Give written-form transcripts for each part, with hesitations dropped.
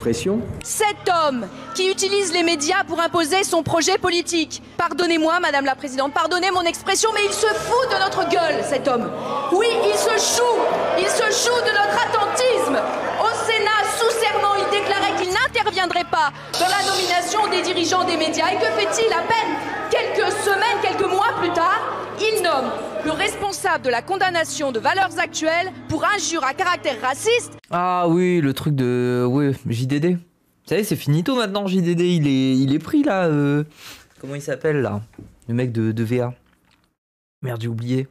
Pression. Cet homme qui utilise les médias pour imposer son projet politique. Pardonnez-moi, Madame la Présidente, pardonnez mon expression, mais il se fout de notre gueule, cet homme. Oui, il se joue de notre attentisme. Au Sénat, sous serment, il déclarait qu'il n'interviendrait pas dans la nomination des dirigeants des médias. Et que fait-il à peine quelques semaines, quelques mois plus tard? Il nomme le responsable de la condamnation de Valeurs Actuelles pour injure à caractère raciste. Ah oui, le truc de... Oui, JDD. Vous savez, c'est finito maintenant, JDD. Il est pris, là. Comment il s'appelle, là? Le mec de VA. Merde, j'ai oublié.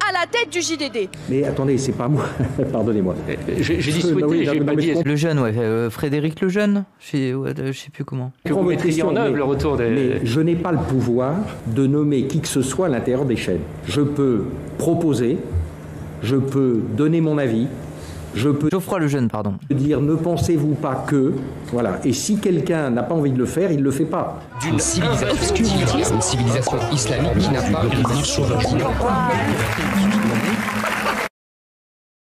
À la tête du JDD. Mais attendez, c'est pas moi. Pardonnez-moi. J'ai dit souhaité, j'ai pas dit... Le jeune, ouais. Frédéric le jeune. Je sais plus comment. Que vous mettriez en œuvre le retour des... Mais je n'ai pas le pouvoir de nommer qui que ce soit à l'intérieur des chaînes. Je peux proposer, je peux donner mon avis, je peux... Geoffroy le jeune, pardon. Dire ne pensez-vous pas que... Voilà. Et si quelqu'un n'a pas envie de le faire, il ne le fait pas. D'une civilisation, une civilisation islamique qui n'a pas une sauvagerie.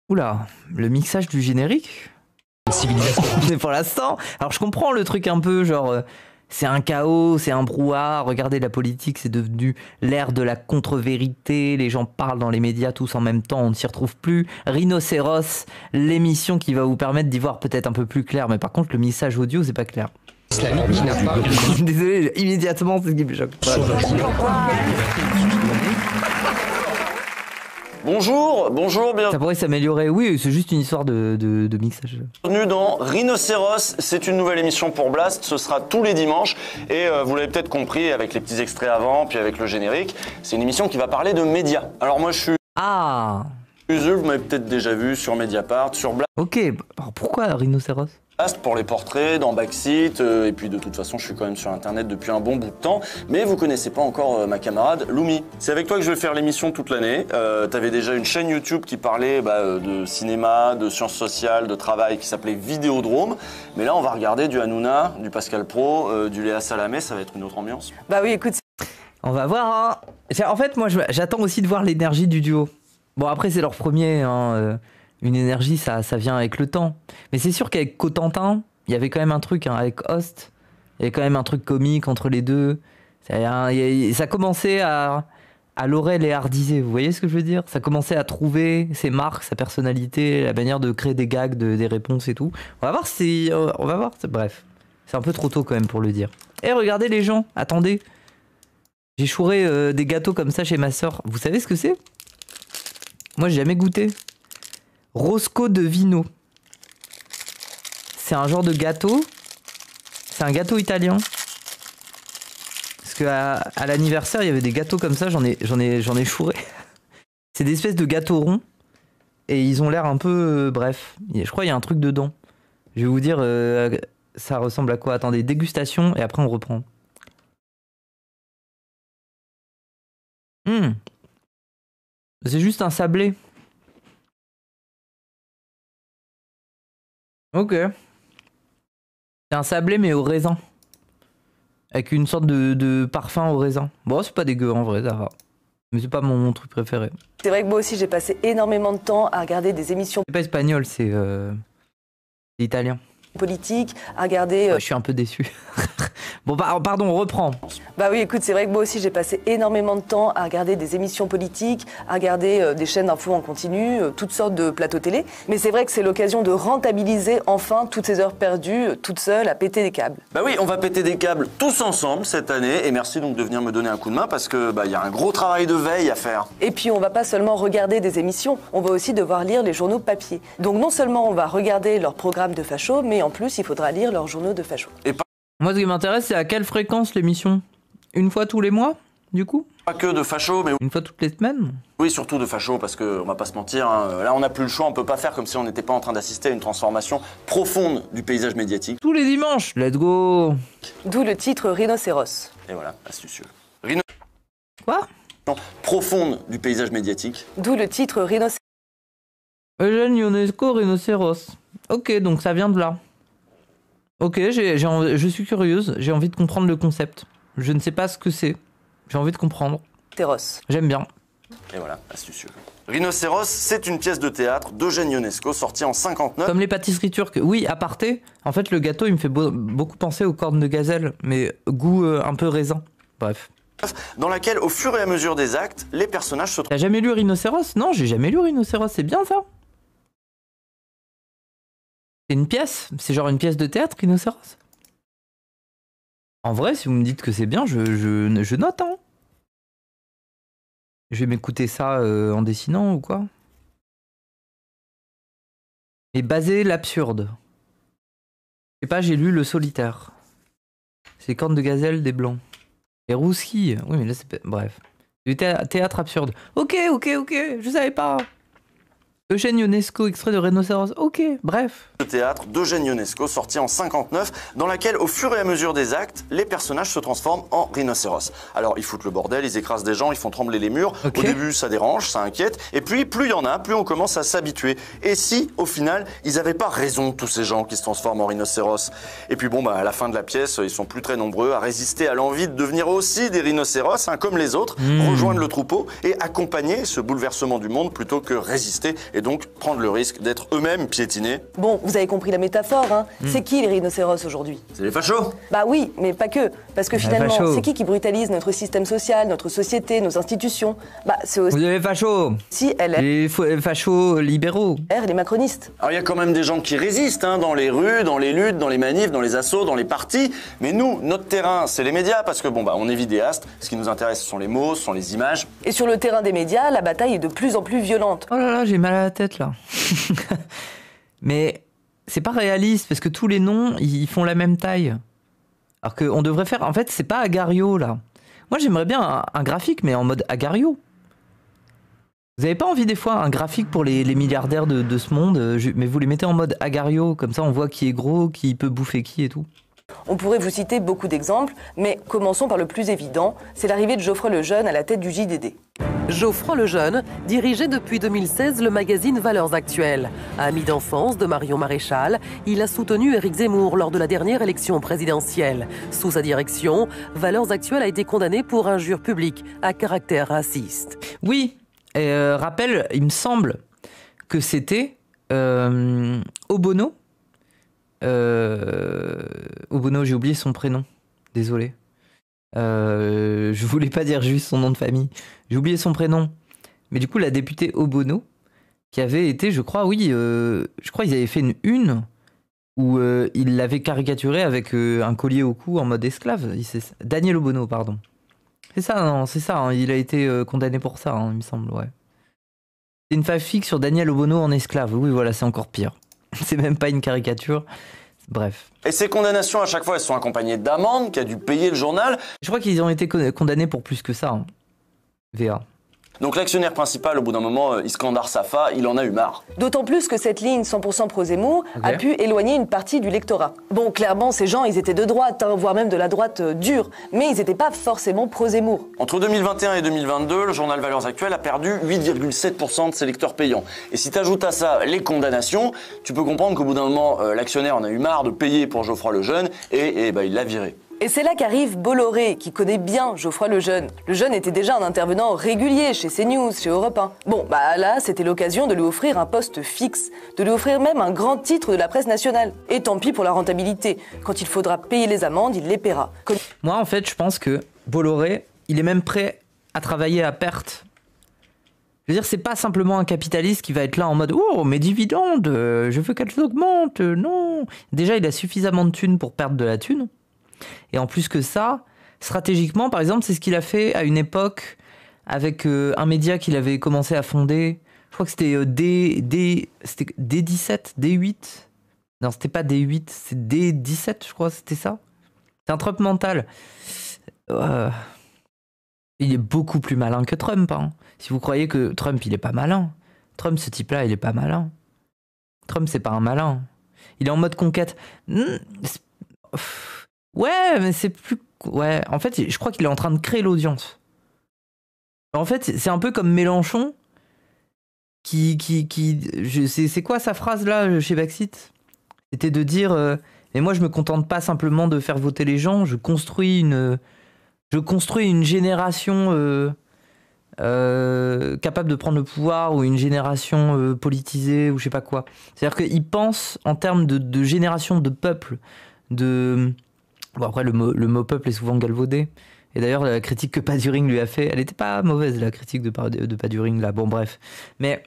Oula, le mixage du générique. Une civilisation. Mais pour l'instant, alors je comprends le truc un peu genre... c'est un chaos, c'est un brouhaha. Regardez, la politique, c'est devenu l'ère de la contre-vérité. Les gens parlent dans les médias tous en même temps, on ne s'y retrouve plus. Rhinocéros, l'émission qui va vous permettre d'y voir peut-être un peu plus clair. Mais par contre, le mixage audio, c'est pas clair. Islamique qui n'a pas... Désolé, immédiatement, c'est ce qui me choque. Bonjour, bienvenue Ça pourrait s'améliorer, oui, c'est juste une histoire de mixage. dans Rhinocéros, c'est une nouvelle émission pour Blast, ce sera tous les dimanches et vous l'avez peut-être compris avec les petits extraits avant, puis avec le générique, c'est une émission qui va parler de médias. Alors moi je suis Usul, vous m'avez peut-être déjà vu sur Mediapart, sur Blast. Ok, alors pourquoi Rhinocéros ? Pour les portraits, dans Backseat, et puis de toute façon je suis quand même sur internet depuis un bon bout de temps, mais vous connaissez pas encore ma camarade Loumi. C'est avec toi que je vais faire l'émission toute l'année, t'avais déjà une chaîne YouTube qui parlait de cinéma, de sciences sociales, de travail qui s'appelait Vidéodrome, mais là on va regarder du Hanouna, du Pascal Pro, du Léa Salamé, ça va être une autre ambiance. Bah oui, écoute... On va voir, hein. En fait, moi j'attends aussi de voir l'énergie du duo. Bon après c'est leur premier, hein, une énergie, ça vient avec le temps. Mais c'est sûr qu'avec Cotentin, il y avait quand même un truc, hein, avec Host, il y avait quand même un truc comique entre les deux. Ça commençait à Laurel et Ardizé, vous voyez ce que je veux dire? Ça commençait à trouver ses marques, sa personnalité, la manière de créer des gags, des réponses et tout. On va voir si... On va voir, bref. C'est un peu trop tôt quand même pour le dire. Eh, regardez les gens, attendez. J'ai chouré des gâteaux comme ça chez ma soeur. Vous savez ce que c'est? Moi, j'ai jamais goûté. Roscoe de Vino. C'est un genre de gâteau. C'est un gâteau italien. Parce que à l'anniversaire, il y avait des gâteaux comme ça, j'en ai chouré. C'est des espèces de gâteaux ronds. Et ils ont l'air un peu... bref, je crois qu'il y a un truc dedans. Je vais vous dire, ça ressemble à quoi? Attendez, dégustation, et après on reprend. C'est juste un sablé. Ok. C'est un sablé mais au raisin. Avec une sorte de parfum au raisin. Bon, c'est pas dégueu en vrai, ça va. Mais c'est pas mon truc préféré. C'est vrai que moi aussi j'ai passé énormément de temps à regarder des émissions C'est pas espagnol, c'est italien. politiques, à regarder... Ouais, je suis un peu déçu. Bon, pardon, on reprend. Bah oui, écoute, c'est vrai que moi aussi j'ai passé énormément de temps à regarder des émissions politiques, à regarder des chaînes d'infos en continu, toutes sortes de plateaux télé. Mais c'est vrai que c'est l'occasion de rentabiliser enfin toutes ces heures perdues, toute seule, à péter des câbles. Bah oui, on va péter des câbles tous ensemble cette année, et merci donc de venir me donner un coup de main parce que y a un gros travail de veille à faire. Et puis on va pas seulement regarder des émissions, on va aussi devoir lire les journaux papier. Donc non seulement on va regarder leur programme de facho, mais en plus il faudra lire leurs journaux de facho. Moi, ce qui m'intéresse, c'est à quelle fréquence l'émission? Une fois tous les mois, du coup? Pas que de facho, mais... Une fois toutes les semaines? Oui, surtout de facho, parce qu'on va pas se mentir, hein, là on n'a plus le choix, on peut pas faire comme si on n'était pas en train d'assister à une transformation profonde du paysage médiatique. Tous les dimanches, let's go! D'où le titre Rhinocéros. Et voilà, astucieux. Quoi? Profonde du paysage médiatique. D'où le titre Rhinocéros. Eugène Ionesco, Rhinocéros. Ok, donc ça vient de là. Ok, je suis curieuse, j'ai envie de comprendre le concept. Je ne sais pas ce que c'est. J'ai envie de comprendre. Téros. J'aime bien. Et voilà, astucieux. Rhinocéros, c'est une pièce de théâtre d'Eugène Ionesco sortie en 59. Comme les pâtisseries turques. Oui, aparté, en fait, le gâteau, il me fait beaucoup penser aux cornes de gazelle, mais goût un peu raisin. Bref. Dans laquelle, au fur et à mesure des actes, les personnages se... T'as jamais lu Rhinocéros? Non, j'ai jamais lu Rhinocéros, c'est bien ça. C'est une pièce? C'est genre une pièce de théâtre, Rhinocéros? En vrai, si vous me dites que c'est bien, je note, hein. Je vais m'écouter ça en dessinant ou quoi? Et baser l'absurde. Je sais pas, j'ai lu Le Solitaire. C'est les cornes de gazelle des blancs. Et Rouski. Oui, mais là c'est... Bref. Du théâtre absurde. Ok, je savais pas. Eugène Ionesco, extrait de Rhinocéros. Ok, bref. Le théâtre d'Eugène Ionesco, sorti en 59, dans laquelle, au fur et à mesure des actes, les personnages se transforment en rhinocéros. Alors, ils foutent le bordel, ils écrasent des gens, ils font trembler les murs. Okay. Au début, ça dérange, ça inquiète. Et puis, plus il y en a, plus on commence à s'habituer. Et si, au final, ils n'avaient pas raison, tous ces gens qui se transforment en rhinocéros? Et puis, bon, à la fin de la pièce, ils sont plus très nombreux à résister à l'envie de devenir aussi des rhinocéros, comme les autres, rejoindre le troupeau et accompagner ce bouleversement du monde plutôt que résister et donc prendre le risque d'être eux-mêmes piétinés. Bon, vous avez compris la métaphore, hein. C'est qui les rhinocéros aujourd'hui? C'est les fachos. Bah oui, mais pas que. Parce que finalement, c'est qui brutalise notre système social, notre société, nos institutions? Bah c'est aussi... Vous avez les fachos. Si, LR. Les fachos libéraux. Et les macronistes. Alors il y a quand même des gens qui résistent, dans les rues, dans les luttes, dans les manifs, dans les assauts, dans les partis. Mais nous, notre terrain, c'est les médias, parce que on est vidéastes. Ce qui nous intéresse, ce sont les mots, ce sont les images. Et sur le terrain des médias, la bataille est de plus en plus violente. Oh là là, j'ai mal à la tête là. Mais c'est pas réaliste parce que tous les noms ils font la même taille. Alors qu'on devrait faire. En fait, c'est pas Agario là. Moi j'aimerais bien un graphique mais en mode Agario. Vous avez pas envie des fois un graphique pour les milliardaires de ce monde, mais vous les mettez en mode Agario, comme ça on voit qui est gros, qui peut bouffer qui et tout. On pourrait vous citer beaucoup d'exemples, mais commençons par le plus évident, c'est l'arrivée de Geoffroy Lejeune à la tête du JDD. Geoffroy Lejeune dirigeait depuis 2016 le magazine Valeurs Actuelles. Ami d'enfance de Marion Maréchal, il a soutenu Éric Zemmour lors de la dernière élection présidentielle. Sous sa direction, Valeurs Actuelles a été condamné pour injure publique à caractère raciste. Oui, rappel, il me semble que c'était Obono. Obono, j'ai oublié son prénom. Désolé. Je voulais pas dire juste son nom de famille. J'ai oublié son prénom. Mais du coup, la députée Obono, qui avait été, je crois, je crois qu'ils avaient fait une une où il l'avait caricaturé avec un collier au cou en mode esclave. Daniel Obono, pardon. C'est ça, non, c'est ça. Hein, il a été condamné pour ça, il me semble, ouais. C'est une fanfic sur Daniel Obono en esclave. Oui, voilà, c'est encore pire. C'est même pas une caricature. Bref. Et ces condamnations, à chaque fois, elles sont accompagnées d'amendes qu'a dû payer le journal. Je crois qu'ils ont été condamnés pour plus que ça. VA. Donc l'actionnaire principal, au bout d'un moment, Iskandar Safa, il en a eu marre. D'autant plus que cette ligne 100% pro-Zemmour a pu éloigner une partie du lectorat. Bon, clairement, ces gens, ils étaient de droite, voire même de la droite dure, mais ils n'étaient pas forcément pro-Zemmour. Entre 2021 et 2022, le journal Valeurs Actuelles a perdu 8,7% de ses lecteurs payants. Et si tu ajoutes à ça les condamnations, tu peux comprendre qu'au bout d'un moment, l'actionnaire en a eu marre de payer pour Geoffroy Lejeune et il l'a viré. Et c'est là qu'arrive Bolloré, qui connaît bien Geoffroy Lejeune. Lejeune était déjà un intervenant régulier chez CNews, chez Europe 1. Bon, là, c'était l'occasion de lui offrir un poste fixe, de lui offrir même un grand titre de la presse nationale. Et tant pis pour la rentabilité. Quand il faudra payer les amendes, il les paiera. Moi, en fait, je pense que Bolloré, il est même prêt à travailler à perte. Je veux dire, c'est pas simplement un capitaliste qui va être là en mode « Oh, mes dividendes, je veux qu'elles augmentent, non !» Déjà, il a suffisamment de thunes pour perdre de la thune. Et en plus que ça, stratégiquement, par exemple, c'est ce qu'il a fait à une époque avec un média qu'il avait commencé à fonder. Je crois que c'était c'était D17, D8. Non, c'était pas D8, c'est D17, je crois, c'était ça. C'est un Trump mental. Il est beaucoup plus malin que Trump. Hein. Si vous croyez que Trump, il est pas malin. Trump, ce type-là, il est pas malin. Trump, c'est pas un malin. Il est en mode conquête. Ouais, mais c'est plus... Ouais, en fait, je crois qu'il est en train de créer l'audience. En fait, c'est un peu comme Mélenchon, c'est quoi sa phrase, là, chez Baxit? C'était de dire... mais moi, je me contente pas simplement de faire voter les gens, je construis une génération capable de prendre le pouvoir ou une génération politisée ou je sais pas quoi. C'est-à-dire qu'ils pensent en termes de génération de peuple. Bon, après, le mot peuple est souvent galvaudé. Et d'ailleurs, la critique que Paduring lui a fait, elle n'était pas mauvaise, la critique de Paduring, là. Bon, bref. Mais,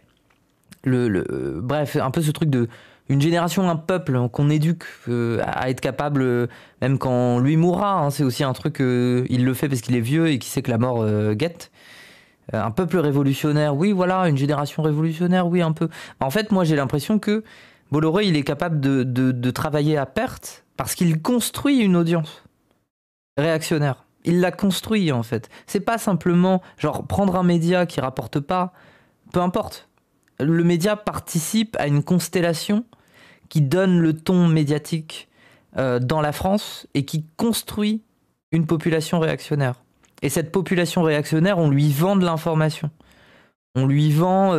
bref, un peu ce truc de une génération, un peuple qu'on éduque à être capable, même quand lui mourra, hein, c'est aussi un truc, il le fait parce qu'il est vieux et qu'il sait que la mort guette. Un peuple révolutionnaire, oui, voilà, une génération révolutionnaire, oui, un peu. En fait, moi, j'ai l'impression que Bolloré, il est capable de travailler à perte parce qu'il construit une audience réactionnaire. Il la construit, en fait. C'est pas simplement, genre, prendre un média qui rapporte pas, peu importe. Le média participe à une constellation qui donne le ton médiatique dans la France et qui construit une population réactionnaire. Et cette population réactionnaire, on lui vend de l'information. On lui vend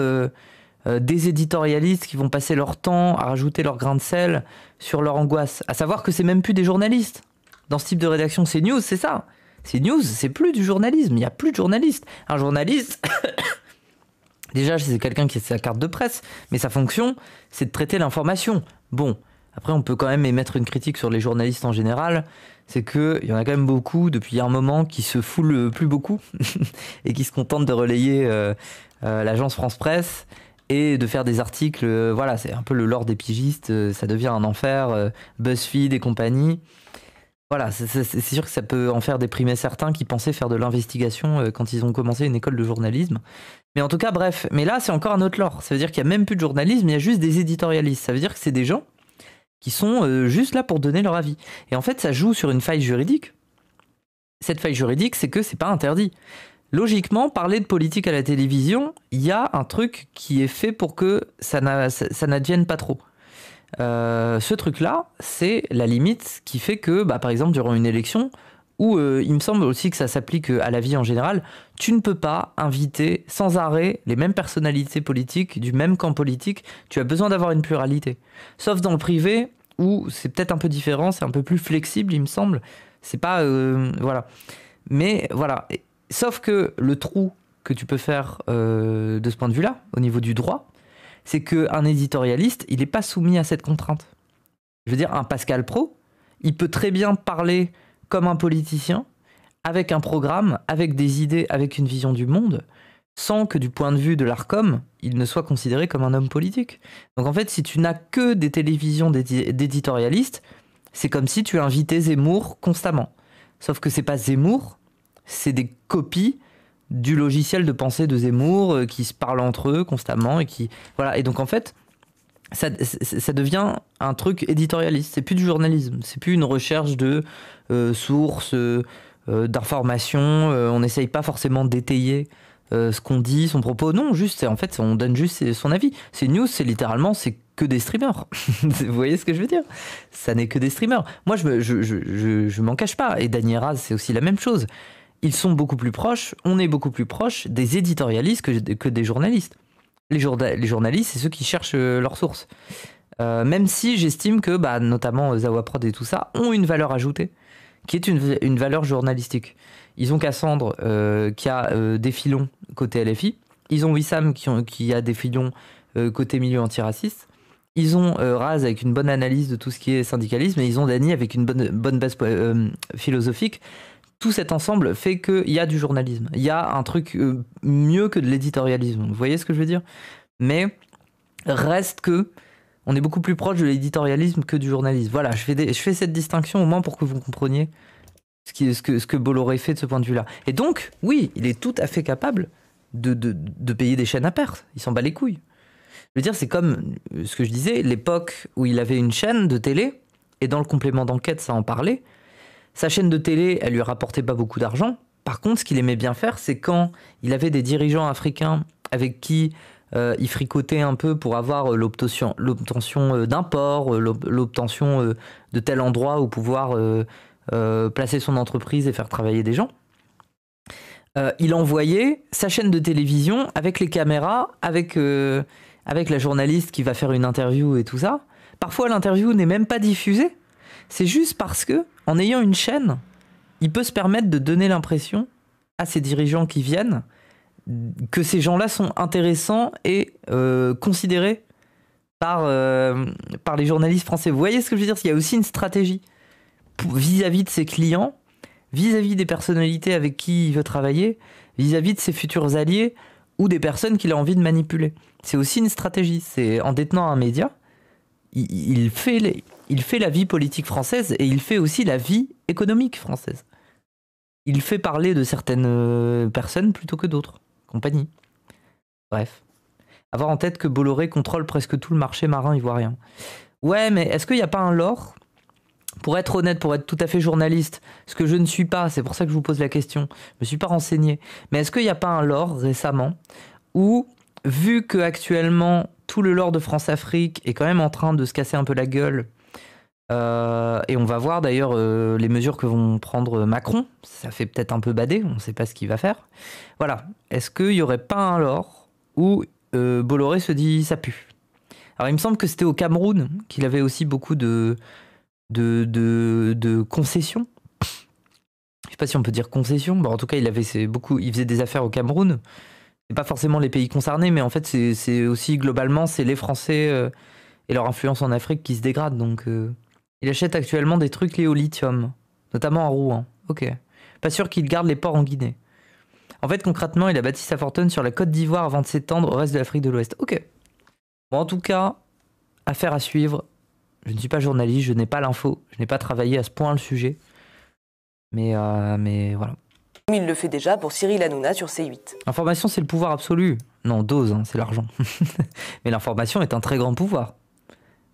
des éditorialistes qui vont passer leur temps à rajouter leur grain de sel sur leur angoisse. À savoir que c'est même plus des journalistes. Dans ce type de rédaction, CNews, c'est ça. CNews, c'est plus du journalisme. Il n'y a plus de journalistes. Un journaliste, déjà, c'est quelqu'un qui a sa carte de presse, mais sa fonction, c'est de traiter l'information. Bon, après, on peut quand même émettre une critique sur les journalistes en général. C'est qu'il y en a quand même beaucoup, depuis un moment, qui se foulent plus beaucoup et qui se contentent de relayer l'agence France Presse et de faire des articles. Voilà, c'est un peu le lore des pigistes. Ça devient un enfer. BuzzFeed et compagnie. Voilà, c'est sûr que ça peut en faire déprimer certains qui pensaient faire de l'investigation quand ils ont commencé une école de journalisme. Mais en tout cas, bref. Mais là, c'est encore un autre lore. Ça veut dire qu'il n'y a même plus de journalisme, il y a juste des éditorialistes. Ça veut dire que c'est des gens qui sont juste là pour donner leur avis. Et en fait, ça joue sur une faille juridique. Cette faille juridique, c'est que c'est pas interdit. Logiquement, parler de politique à la télévision, il y a un truc qui est fait pour que ça n'advienne pas trop. Ce truc-là, c'est la limite qui fait que, par exemple, durant une élection, où il me semble aussi que ça s'applique à la vie en général, tu ne peux pas inviter sans arrêt les mêmes personnalités politiques du même camp politique. Tu as besoin d'avoir une pluralité. Sauf dans le privé, où c'est peut-être un peu différent, c'est un peu plus flexible, il me semble. C'est pas... voilà. Mais voilà. Sauf que le trou que tu peux faire de ce point de vue-là, au niveau du droit, c'est qu'un éditorialiste, il n'est pas soumis à cette contrainte. Je veux dire, un Pascal Praud, il peut très bien parler comme un politicien, avec un programme, avec des idées, avec une vision du monde, sans que du point de vue de l'Arcom, il ne soit considéré comme un homme politique. Donc en fait, si tu n'as que des télévisions d'éditorialistes, c'est comme si tu invitais Zemmour constamment. Sauf que c'est pas Zemmour, c'est des copies du logiciel de pensée de Zemmour qui se parlent entre eux constamment et qui voilà. Et donc en fait, ça devient un truc éditorialiste. C'est plus du journalisme, c'est plus une recherche de sources, d'informations. On n'essaye pas forcément d'étayer ce qu'on dit, son propos. Non, juste, en fait, on donne juste son avis. C'est news, c'est littéralement, c'est que des streamers. Vous voyez ce que je veux dire? Ça n'est que des streamers. Moi, je m'en cache pas. Et Dany Heraz, c'est aussi la même chose. Ils sont beaucoup plus proches, on est beaucoup plus proche des éditorialistes que des journalistes. Les journalistes, c'est ceux qui cherchent leurs sources. Même si j'estime que, notamment Zawaprod et tout ça, ont une valeur ajoutée, qui est une valeur journalistique. Ils ont Cassandre qui a des filons côté LFI. Ils ont Wissam qui a des filons côté milieu antiraciste. Ils ont Raz avec une bonne analyse de tout ce qui est syndicalisme. Et ils ont Dany avec une bonne base philosophique. Tout cet ensemble fait qu'il y a du journalisme. Il y a un truc mieux que de l'éditorialisme. Vous voyez ce que je veux dire? Mais reste que on est beaucoup plus proche de l'éditorialisme que du journalisme. Voilà, je fais cette distinction au moins pour que vous compreniez ce que Bolloré fait de ce point de vue-là. Et donc, oui, il est tout à fait capable de payer des chaînes à perte. Il s'en bat les couilles. Je veux dire, c'est comme ce que je disais, l'époque où il avait une chaîne de télé, et dans le complément d'enquête, ça en parlait. Sa chaîne de télé, elle lui rapportait pas beaucoup d'argent. Par contre, ce qu'il aimait bien faire, c'est quand il avait des dirigeants africains avec qui il fricotait un peu pour avoir l'obtention d'un port, l'obtention de tel endroit où pouvoir placer son entreprise et faire travailler des gens. Il envoyait sa chaîne de télévision avec les caméras, avec la journaliste qui va faire une interview et tout ça. Parfois, l'interview n'est même pas diffusée. C'est juste parce que, en ayant une chaîne, il peut se permettre de donner l'impression à ses dirigeants qui viennent que ces gens-là sont intéressants et considérés par les journalistes français. Vous voyez ce que je veux dire? Il y a aussi une stratégie vis-à-vis de ses clients, vis-à-vis des personnalités avec qui il veut travailler, vis-à-vis de ses futurs alliés ou des personnes qu'il a envie de manipuler. C'est aussi une stratégie. C'est en détenant un média, il fait la vie politique française et il fait aussi la vie économique française. Il fait parler de certaines personnes plutôt que d'autres. Compagnie. Bref. Avoir en tête que Bolloré contrôle presque tout le marché marin ivoirien. Ouais, mais est-ce qu'il n'y a pas un lore? Pour être honnête, pour être tout à fait journaliste, ce que je ne suis pas, c'est pour ça que je vous pose la question, je ne me suis pas renseigné, mais est-ce qu'il n'y a pas un lore récemment où, vu qu'actuellement tout le lore de France-Afrique est quand même en train de se casser un peu la gueule, et on va voir d'ailleurs les mesures que vont prendre Macron, ça fait peut-être un peu bader, on ne sait pas ce qu'il va faire. Voilà, est-ce qu'il n'y aurait pas un lore où Bolloré se dit ça pue? Alors il me semble que c'était au Cameroun qu'il avait aussi beaucoup de concessions. Je sais pas si on peut dire concessions. Bon, en tout cas, il faisait des affaires au Cameroun. C'est pas forcément les pays concernés, mais en fait, c'est aussi globalement, c'est les Français et leur influence en Afrique qui se dégradent. Donc, il achète actuellement des trucs liés au lithium, notamment en Rouen. Ok. Pas sûr qu'il garde les ports en Guinée. En fait, concrètement, il a bâti sa fortune sur la Côte d'Ivoire avant de s'étendre au reste de l'Afrique de l'Ouest. Ok. Bon, en tout cas, affaire à suivre. Je ne suis pas journaliste, je n'ai pas l'info, je n'ai pas travaillé à ce point le sujet. Mais voilà. Il le fait déjà pour Cyril Hanouna sur C8. L'information, c'est le pouvoir absolu. Non, dose, hein, c'est l'argent. Mais l'information est un très grand pouvoir.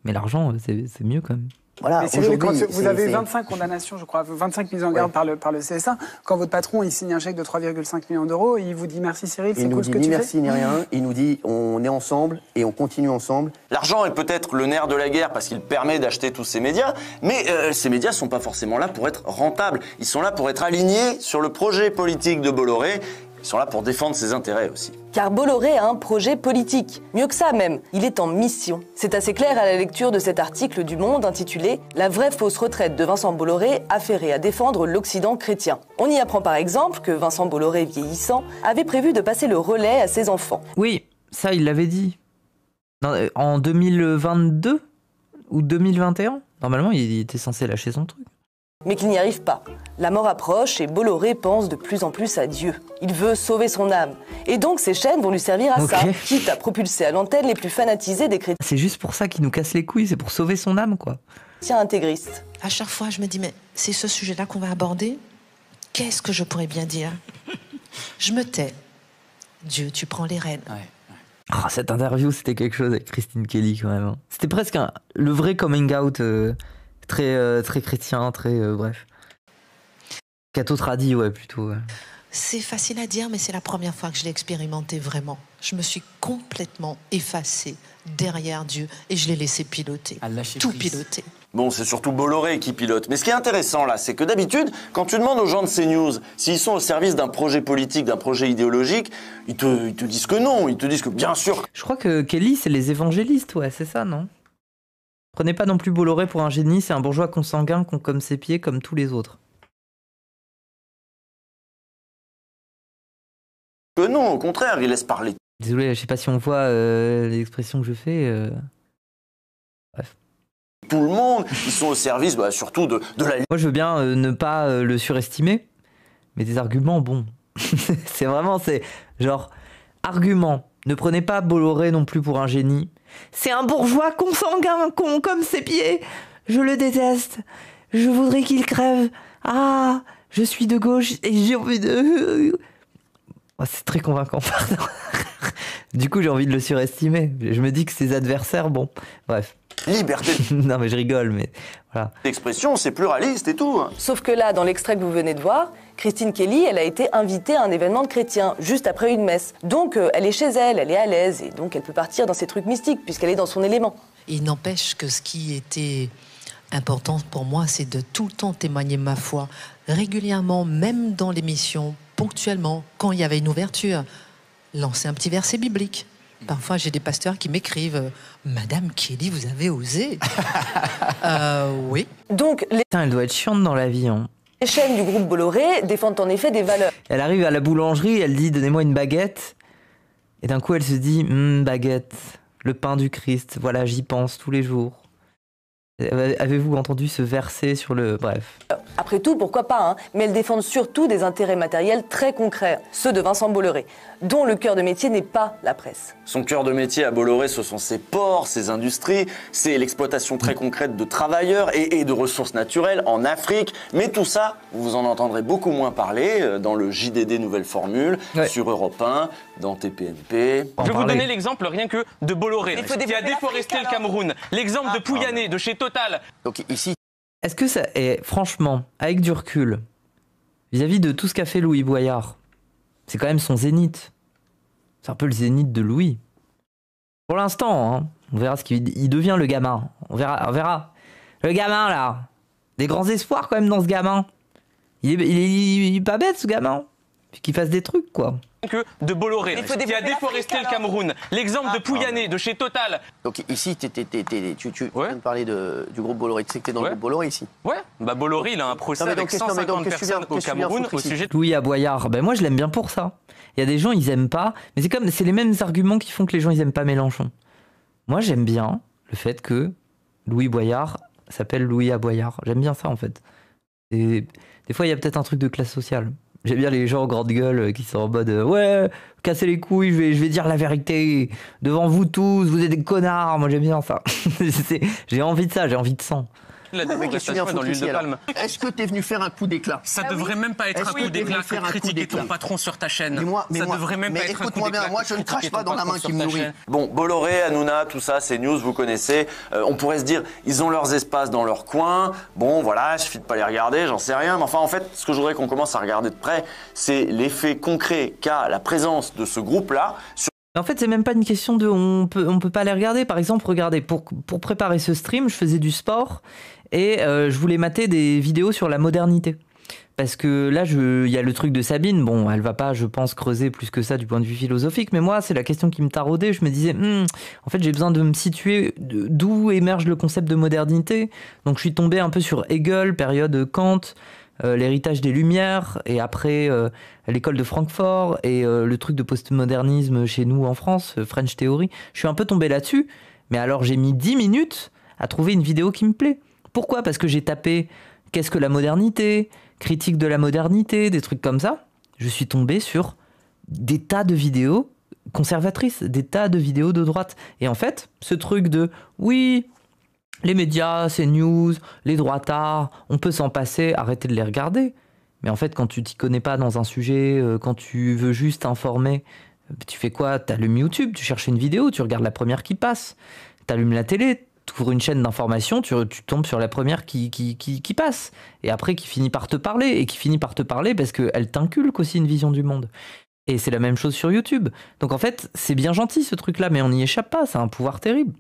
Mais l'argent, c'est mieux quand même. Voilà, mais Cyril, quand vous avez 25 condamnations, je crois, 25 mises en garde par le CSA. Quand votre patron, il signe un chèque de 3,5 millions d'euros, il vous dit merci Cyril, c'est cool ce que tu fais. Il nous dit ni merci ni rien, il nous dit on est ensemble et on continue ensemble. L'argent est peut-être le nerf de la guerre parce qu'il permet d'acheter tous ces médias, mais ces médias sont pas forcément là pour être rentables. Ils sont là pour être alignés sur le projet politique de Bolloré. Ils sont là pour défendre ses intérêts aussi. Car Bolloré a un projet politique. Mieux que ça même, il est en mission. C'est assez clair à la lecture de cet article du Monde intitulé « La vraie fausse retraite de Vincent Bolloré, affairé à défendre l'Occident chrétien ». On y apprend par exemple que Vincent Bolloré, vieillissant, avait prévu de passer le relais à ses enfants. Oui, ça il l'avait dit. En 2022 ou 2021, normalement il était censé lâcher son truc. Mais qu'il n'y arrive pas. La mort approche et Bolloré pense de plus en plus à Dieu. Il veut sauver son âme. Et donc ces chaînes vont lui servir à ça, quitte à propulser à l'antenne les plus fanatisés des chrétiens. C'est juste pour ça qu'il nous casse les couilles, c'est pour sauver son âme, quoi. Tiens, intégriste. À chaque fois, je me dis, mais c'est ce sujet-là qu'on va aborder? Qu'est-ce que je pourrais bien dire? Je me tais. Dieu, tu prends les rênes. Ouais. Oh, cette interview, c'était quelque chose avec Christine Kelly, quand même. C'était presque le vrai coming out... très chrétien, très bref. Catho Tradi, ouais, plutôt. Ouais. C'est facile à dire, mais c'est la première fois que je l'ai expérimenté vraiment. Je me suis complètement effacée derrière Dieu et je l'ai laissé piloter. Tout piloter. Bon, c'est surtout Bolloré qui pilote. Mais ce qui est intéressant là, c'est que d'habitude, quand tu demandes aux gens de CNews s'ils sont au service d'un projet politique, d'un projet idéologique, ils te disent que non, ils te disent que bien sûr. Je crois que Kelly, c'est les évangélistes, ouais, c'est ça, non? Prenez pas non plus Bolloré pour un génie, c'est un bourgeois consanguin comme ses pieds, comme tous les autres. Que non, au contraire, il laisse parler. Désolé, je sais pas si on voit l'expression que je fais. Bref. Tout le monde, ils sont au service surtout de la... Moi je veux bien ne pas le surestimer, mais des arguments, bon. C'est vraiment, c'est genre, argument. Ne prenez pas Bolloré non plus pour un génie. C'est un bourgeois consanguin, con comme ses pieds. Je le déteste. Je voudrais qu'il crève. Ah, je suis de gauche et j'ai envie de... Oh, c'est très convaincant, pardon. Du coup, j'ai envie de le surestimer. Je me dis que ses adversaires, bon, bref. Liberté. Non, mais je rigole, mais voilà. L'expression, c'est pluraliste et tout. Sauf que là, dans l'extrait que vous venez de voir, Christine Kelly, elle a été invitée à un événement de chrétien, juste après une messe. Donc, elle est chez elle, elle est à l'aise, et donc elle peut partir dans ses trucs mystiques, puisqu'elle est dans son élément. Il n'empêche que ce qui était important pour moi, c'est de tout le temps témoigner ma foi, régulièrement, même dans l'émission, ponctuellement, quand il y avait une ouverture, lancer un petit verset biblique. Parfois, j'ai des pasteurs qui m'écrivent « Madame Kelly, vous avez osé ?» Oui. Donc, Putain, elle doit être chiante dans la vie, hein. Les chaînes du groupe Bolloré défendent en effet des valeurs. Elle arrive à la boulangerie, elle dit « Donnez-moi une baguette ». Et d'un coup, elle se dit, baguette, le pain du Christ, voilà, j'y pense tous les jours. Avez-vous entendu ce verset sur le... Bref. Après tout, pourquoi pas, hein, mais elles défendent surtout des intérêts matériels très concrets, ceux de Vincent Bolloré, dont le cœur de métier n'est pas la presse. Son cœur de métier à Bolloré, ce sont ses ports, ses industries, c'est l'exploitation très concrète de travailleurs et de ressources naturelles en Afrique. Mais tout ça, vous en entendrez beaucoup moins parler dans le JDD Nouvelle Formule, sur Europe 1, dans TPMP. Je vais vous donner l'exemple rien que de Bolloré, qui a déforesté le Cameroun. L'exemple de Pouyanné, de chez Total. Donc ici... Est-ce que ça est, franchement, avec du recul, vis-à-vis de tout ce qu'a fait Louis Boyard, c'est quand même son zénith. C'est un peu le zénith de Louis. Pour l'instant, hein, on verra ce qu'il devient, le gamin. On verra. Le gamin, là. Des grands espoirs, quand même, dans ce gamin. Il est pas bête, ce gamin. Puis qu'il fasse des trucs, quoi. Que de Bolloré, qui a déforesté le Cameroun. L'exemple de Pouyanné, de chez Total. Donc ici, tu viens de parler du groupe Bolloré. Tu sais que tu es dans le groupe Bolloré ici. Ouais, bah Bolloré, il a un procès avec 150 personnes au Cameroun au sujet de... Louis Boyard, ben moi je l'aime bien pour ça. Il y a des gens, ils aiment pas, mais c'est les mêmes arguments qui font que les gens, ils aiment pas Mélenchon. Moi, j'aime bien le fait que Louis Boyard s'appelle Louis Boyard. J'aime bien ça, en fait. Et des fois, il y a peut-être un truc de classe sociale. J'aime bien les gens en grande gueule qui sont en mode ouais, cassez les couilles, je vais dire la vérité devant vous tous, vous êtes des connards. Moi j'aime bien ça. J'ai envie de ça, j'ai envie de sang. La déforestation est dans l'huile de palme. Est-ce que tu es venu faire un coup d'éclat? Ça devrait même pas être un coup d'éclat que critiquer ton patron sur ta chaîne. Ça devrait même pas être un coup d'éclat. Écoute-moi bien, moi je ne crache pas dans la main qui me nourrit. Bon, Bolloré, Hanouna, tout ça, c'est news, vous connaissez. On pourrait se dire, ils ont leurs espaces dans leur coin. Bon, voilà, il suffit de pas les regarder, j'en sais rien. Mais enfin, en fait, ce que je voudrais qu'on commence à regarder de près, c'est l'effet concret qu'a la présence de ce groupe-là sur... En fait, c'est même pas une question de on peut pas les regarder. Par exemple, regardez, pour préparer ce stream, je faisais du sport et je voulais mater des vidéos sur la modernité. Parce que là, il y a le truc de Sabine. Bon, elle va pas, je pense, creuser plus que ça du point de vue philosophique. Mais moi, c'est la question qui me taraudait. Je me disais, en fait, j'ai besoin de me situer d'où émerge le concept de modernité. Donc, je suis tombé un peu sur Hegel, période Kant, l'héritage des Lumières, et après l'école de Francfort, et le truc de postmodernisme chez nous en France, French Theory. Je suis un peu tombé là-dessus. Mais alors, j'ai mis 10 minutes à trouver une vidéo qui me plaît. Pourquoi ? Parce que j'ai tapé « Qu'est-ce que la modernité ?» critique de la modernité, des trucs comme ça. Je suis tombé sur des tas de vidéos conservatrices, des tas de vidéos de droite. Et en fait, ce truc de « Oui, les médias, c'est news, les droitards, on peut s'en passer, arrêtez de les regarder. » Mais en fait, quand tu t'y connais pas dans un sujet, quand tu veux juste informer, tu fais quoi ? Tu allumes YouTube, tu cherches une vidéo, tu regardes la première qui passe. Tu allumes la télé, tu ouvres une chaîne d'information, tu tombes sur la première qui passe. Et après, qui finit par te parler. Et qui finit par te parler parce qu'elle t'inculque aussi une vision du monde. Et c'est la même chose sur YouTube. Donc en fait, c'est bien gentil ce truc-là, mais on n'y échappe pas, c'est un pouvoir terrible.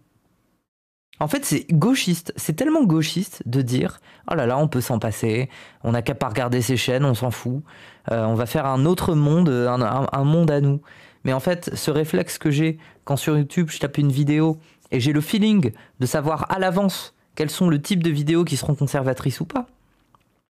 En fait, c'est gauchiste. C'est tellement gauchiste de dire « Oh là là, on peut s'en passer, on n'a qu'à pas regarder ces chaînes, on s'en fout. On va faire un autre monde, un monde à nous. » Mais en fait, ce réflexe que j'ai quand sur YouTube, je tape une vidéo et j'ai le feeling de savoir à l'avance quels sont le type de vidéos qui seront conservatrices ou pas.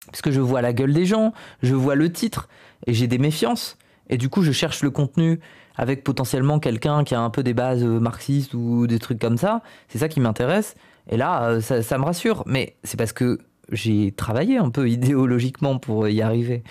Parce que je vois la gueule des gens, je vois le titre et j'ai des méfiances. Et du coup, je cherche le contenu avec potentiellement quelqu'un qui a un peu des bases marxistes ou des trucs comme ça. C'est ça qui m'intéresse. Et là, ça me rassure. Mais c'est parce que j'ai travaillé un peu idéologiquement pour y arriver.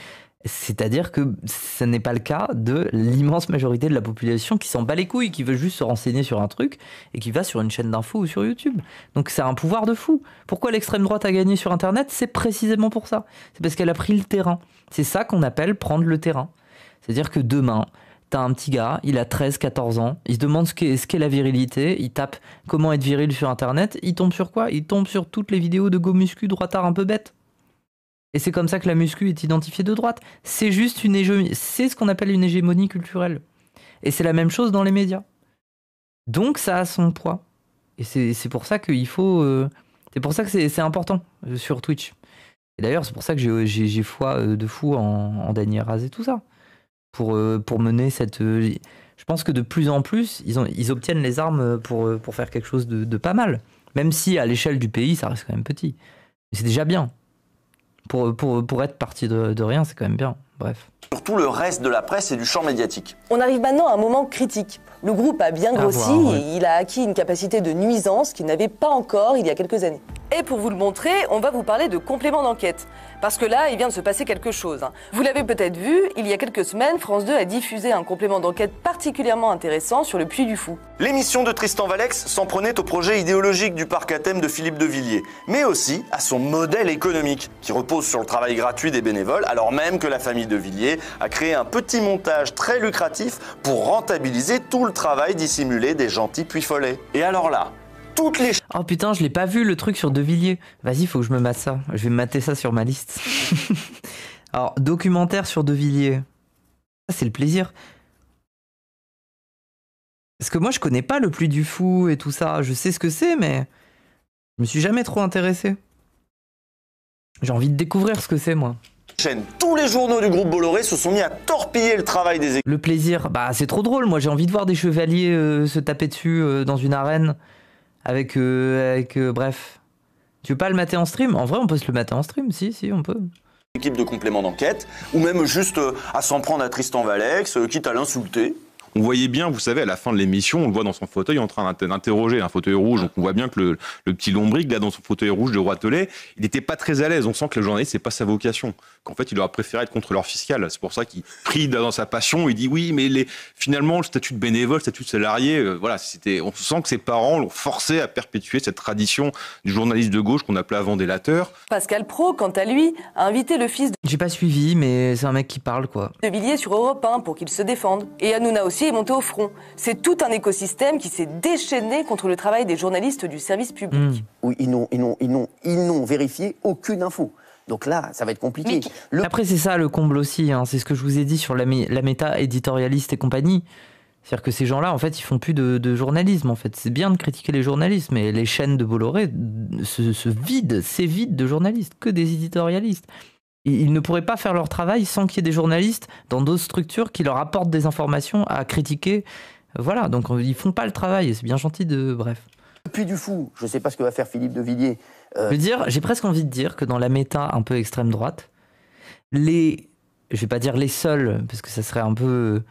C'est-à-dire que ce n'est pas le cas de l'immense majorité de la population qui s'en bat les couilles, qui veut juste se renseigner sur un truc et qui va sur une chaîne d'infos ou sur YouTube. Donc c'est un pouvoir de fou. Pourquoi l'extrême droite a gagné sur Internet ? C'est précisément pour ça. C'est parce qu'elle a pris le terrain. C'est ça qu'on appelle prendre le terrain. C'est-à-dire que demain, t'as un petit gars, il a 13-14 ans, il se demande ce qu'est la virilité, il tape comment être viril sur Internet, il tombe sur quoi ? Il tombe sur toutes les vidéos de go muscu droitard un peu bêtes. Et c'est comme ça que la muscu est identifiée de droite. C'est juste c'est ce qu'on appelle une hégémonie culturelle. Et c'est la même chose dans les médias. Donc ça a son poids. Et c'est pour ça qu'il faut... c'est pour ça que c'est important sur Twitch. Et d'ailleurs, c'est pour ça que j'ai foi de fou en Dany Raz et tout ça. Pour mener cette... je pense que de plus en plus, ils obtiennent les armes pour faire quelque chose de pas mal. Même si à l'échelle du pays, ça reste quand même petit. Mais c'est déjà bien. Pour être parti de rien, c'est quand même bien. bref. Sur tout le reste de la presse et du champ médiatique. On arrive maintenant à un moment critique. Le groupe a bien grossi et il a acquis une capacité de nuisance qu'il n'avait pas encore il y a quelques années. Et pour vous le montrer, on va vous parler de complément d'enquête. Parce que là, il vient de se passer quelque chose. Vous l'avez peut-être vu, il y a quelques semaines, France 2 a diffusé un complément d'enquête particulièrement intéressant sur le Puy du Fou. L'émission de Tristan Valex s'en prenait au projet idéologique du parc à thème de Philippe de Villiers, mais aussi à son modèle économique, qui repose sur le travail gratuit des bénévoles, alors même que la famille de Villiers a créé un petit montage très lucratif pour rentabiliser tout le travail dissimulé des gentils Puy-Follets. Et alors là, toutes les... Oh putain, je l'ai pas vu le truc sur De Villiers. Vas-y, faut que je me mate ça. Je vais me mater ça sur ma liste. Alors, documentaire sur De Villiers. Ça, c'est le plaisir. Parce que moi, je connais pas le Puy du Fou et tout ça. Je sais ce que c'est, mais je me suis jamais trop intéressé. J'ai envie de découvrir ce que c'est, moi. Tous les journaux du groupe Bolloré se sont mis à torpiller le travail des équipes. Le plaisir, bah c'est trop drôle. Moi, j'ai envie de voir des chevaliers se taper dessus dans une arène avec bref. Tu veux pas le mater en stream? En vrai, on peut se le mater en stream, si, on peut. Équipe de complément d'enquête, ou même juste à s'en prendre à Tristan Valex, quitte à l'insulter. On voyait bien, vous savez, à la fin de l'émission, on le voit dans son fauteuil en train d'interroger un fauteuil rouge. Donc on voit bien que le petit lombric, là, dans son fauteuil rouge de Roitelet, il n'était pas très à l'aise. On sent que le journaliste, c'est pas sa vocation. Qu'en fait, il aurait préféré être contrôleur fiscal. C'est pour ça qu'il prie dans sa passion. Il dit oui, mais finalement, le statut de bénévole, le statut de salarié, voilà, on sent que ses parents l'ont forcé à perpétuer cette tradition du journaliste de gauche qu'on appelait avant délateur. Pascal Praud, quant à lui, a invité le fils de... J'ai pas suivi, mais c'est un mec qui parle, quoi. De Villiers sur Europe 1 pour qu'il se défende. Et Hanouna aussi est monté au front. C'est tout un écosystème qui s'est déchaîné contre le travail des journalistes du service public. Oui, ils n'ont vérifié aucune info. Donc là, ça va être compliqué. Après, c'est ça le comble aussi. Hein. C'est ce que je vous ai dit sur la méta éditorialiste et compagnie. C'est-à-dire que ces gens-là, en fait, ils font plus de journalisme. En fait, c'est bien de critiquer les journalistes, mais les chaînes de Bolloré se vident, c'est vide de journalistes, que des éditorialistes. Ils ne pourraient pas faire leur travail sans qu'il y ait des journalistes dans d'autres structures qui leur apportent des informations à critiquer. Voilà, donc ils font pas le travail. C'est bien gentil de... Bref. Puy du Fou, je sais pas ce que va faire Philippe de Villiers. J'ai presque envie de dire que dans la méta un peu extrême droite, je vais pas dire les seuls, parce que ça serait un peu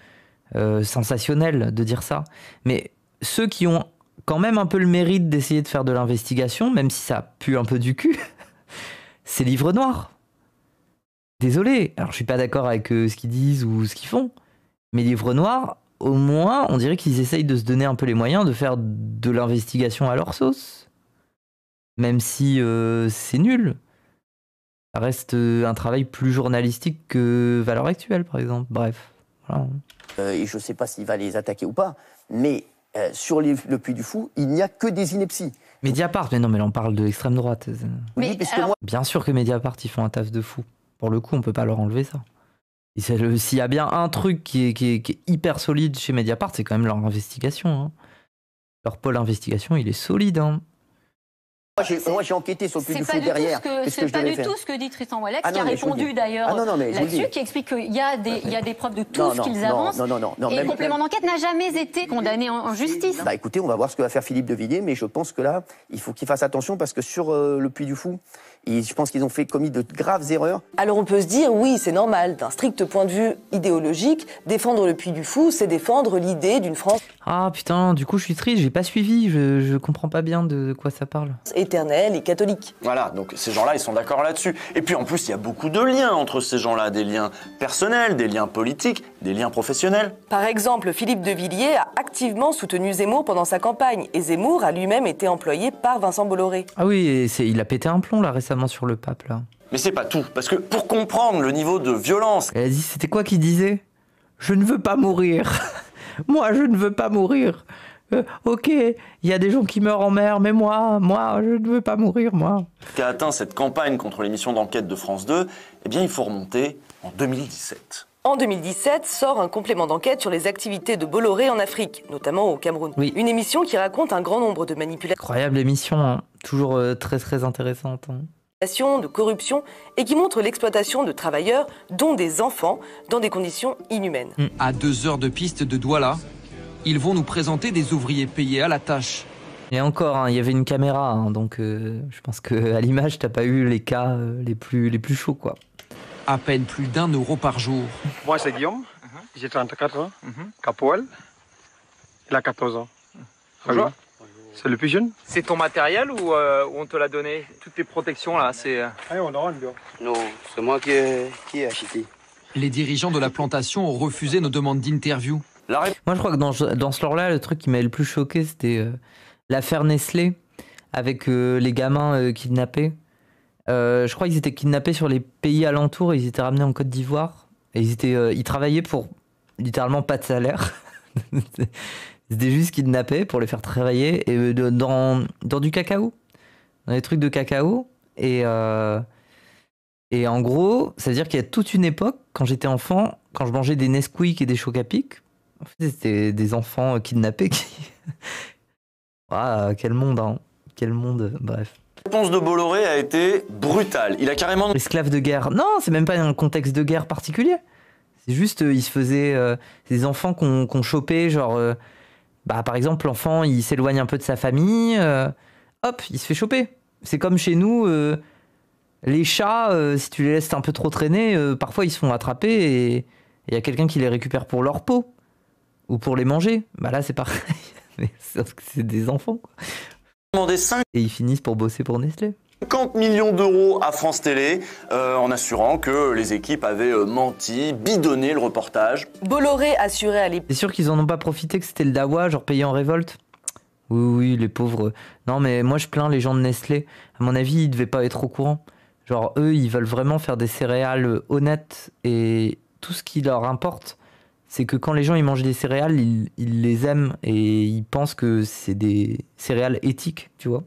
sensationnel de dire ça, mais ceux qui ont quand même un peu le mérite d'essayer de faire de l'investigation, même si ça pue un peu du cul, c'est Livre Noir. Désolé, alors je suis pas d'accord avec ce qu'ils disent ou ce qu'ils font, mais Livre Noir, au moins, on dirait qu'ils essayent de se donner un peu les moyens de faire de l'investigation à leur sauce. Même si c'est nul. Ça reste un travail plus journalistique que Valeurs Actuelles, par exemple. Bref. Voilà. Et je sais pas s'il va les attaquer ou pas, mais sur le Puy du Fou, il n'y a que des inepties. Mediapart, mais non, mais là on parle de l'extrême droite. Oui, parce que moi... Bien sûr que Mediapart, ils font un taf de fou. Pour le coup, on peut pas leur enlever ça. S'il y a bien un truc qui est hyper solide chez Mediapart, c'est quand même leur investigation. Hein. Leur pôle investigation, il est solide. Hein. Moi, j'ai enquêté sur le Puy du Fou derrière. C'est pas du tout ce que dit Tristan Valex, qui a répondu d'ailleurs là-dessus, qui explique qu'il y a des preuves de tout ce qu'ils avancent. Et le complément d'enquête n'a jamais été condamné en justice. Bah écoutez, on va voir ce que va faire Philippe de Villiers, mais je pense que là, il faut qu'il fasse attention parce que sur le Puy du Fou, je pense qu'ils ont commis de graves erreurs. Alors on peut se dire, oui, c'est normal, d'un strict point de vue idéologique, défendre le Puy du Fou, c'est défendre l'idée d'une France... Ah putain, du coup je suis triste, j'ai pas suivi, je comprends pas bien de quoi ça parle. Éternelle et catholique. Voilà, donc ces gens-là, ils sont d'accord là-dessus. Et puis en plus, il y a beaucoup de liens entre ces gens-là, des liens personnels, des liens politiques, des liens professionnels. Par exemple, Philippe de Villiers a activement soutenu Zemmour pendant sa campagne, et Zemmour a lui-même été employé par Vincent Bolloré. Ah oui, il a pété un plomb là récemment sur le pape là. Mais c'est pas tout, parce que pour comprendre le niveau de violence... Elle a dit, c'était quoi qu'il disait? Je ne veux pas mourir. Moi, je ne veux pas mourir. Ok, il y a des gens qui meurent en mer, mais moi, je ne veux pas mourir, moi. Qui a atteint cette campagne contre l'émission d'enquête de France 2, eh bien, il faut remonter en 2017. En 2017, sort un complément d'enquête sur les activités de Bolloré en Afrique, notamment au Cameroun. Oui. Une émission qui raconte un grand nombre de manipulations. Incroyable émission, hein. Toujours très très intéressante. Hein. De corruption et qui montre l'exploitation de travailleurs, dont des enfants, dans des conditions inhumaines. À 2 heures de piste de Douala, ils vont nous présenter des ouvriers payés à la tâche. Et encore, hein, il y avait une caméra, hein, donc je pense qu'à l'image, t'as pas eu les cas les plus chauds, quoi. À peine plus d'1 € par jour. Moi, c'est Guillaume. J'ai 34 ans. Capoel. Il a 14 ans. Bonjour. C'est le plus jeune. C'est ton matériel ou on te l'a donné? Toutes tes protections là, c'est... Non, c'est moi qui ai acheté. Les dirigeants de la plantation ont refusé nos demandes d'interview. Moi, je crois que dans ce lore-là, le truc qui m'avait le plus choqué, c'était l'affaire Nestlé avec les gamins kidnappés. Je crois qu'ils étaient kidnappés sur les pays alentours et ils étaient ramenés en Côte d'Ivoire. Et ils travaillaient pour littéralement pas de salaire. Ils étaient juste kidnappés pour les faire travailler et dans du cacao, dans des trucs de cacao. Et en gros, ça veut dire qu'il y a toute une époque, quand j'étais enfant, quand je mangeais des Nesquik et des Chocapic, en fait, c'était des enfants kidnappés qui... Ah, quel monde, hein. Quel monde, bref. La réponse de Bolloré a été brutale. Il a carrément... Esclave de guerre. Non, c'est même pas un contexte de guerre particulier. C'est juste, il se faisait... des enfants qu'on chopait, genre... par exemple, l'enfant, il s'éloigne un peu de sa famille, hop, il se fait choper. C'est comme chez nous, les chats, si tu les laisses un peu trop traîner, parfois ils se font attraper et il y a quelqu'un qui les récupère pour leur peau ou pour les manger. Là, c'est pareil. Mais c'est des enfants, quoi. Et ils finissent pour bosser pour Nestlé. 50 millions d'euros à France Télé en assurant que les équipes avaient menti, bidonné le reportage. Bolloré assurait à l'époque. C'est sûr qu'ils en ont pas profité, que c'était le Dawa, genre payé en révolte. Oui, les pauvres. Non, mais moi je plains les gens de Nestlé. À mon avis, ils devaient pas être au courant. Genre, eux, ils veulent vraiment faire des céréales honnêtes et tout ce qui leur importe, c'est que quand les gens ils mangent des céréales, ils les aiment et ils pensent que c'est des céréales éthiques, tu vois.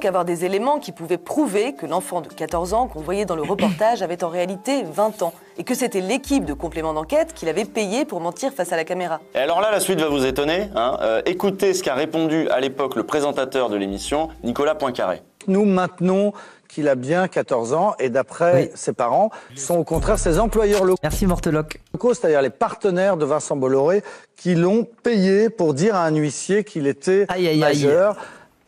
Avoir des éléments qui pouvaient prouver que l'enfant de 14 ans qu'on voyait dans le reportage avait en réalité 20 ans et que c'était l'équipe de complément d'enquête qui l'avait payé pour mentir face à la caméra. Et alors là, la suite va vous étonner. Écoutez ce qu'a répondu à l'époque le présentateur de l'émission, Nicolas Poincaré. Nous maintenons qu'il a bien 14 ans et d'après ses parents, sont au contraire ses employeurs locaux. Merci Morteloc. C'est-à-dire les partenaires de Vincent Bolloré qui l'ont payé pour dire à un huissier qu'il était majeur.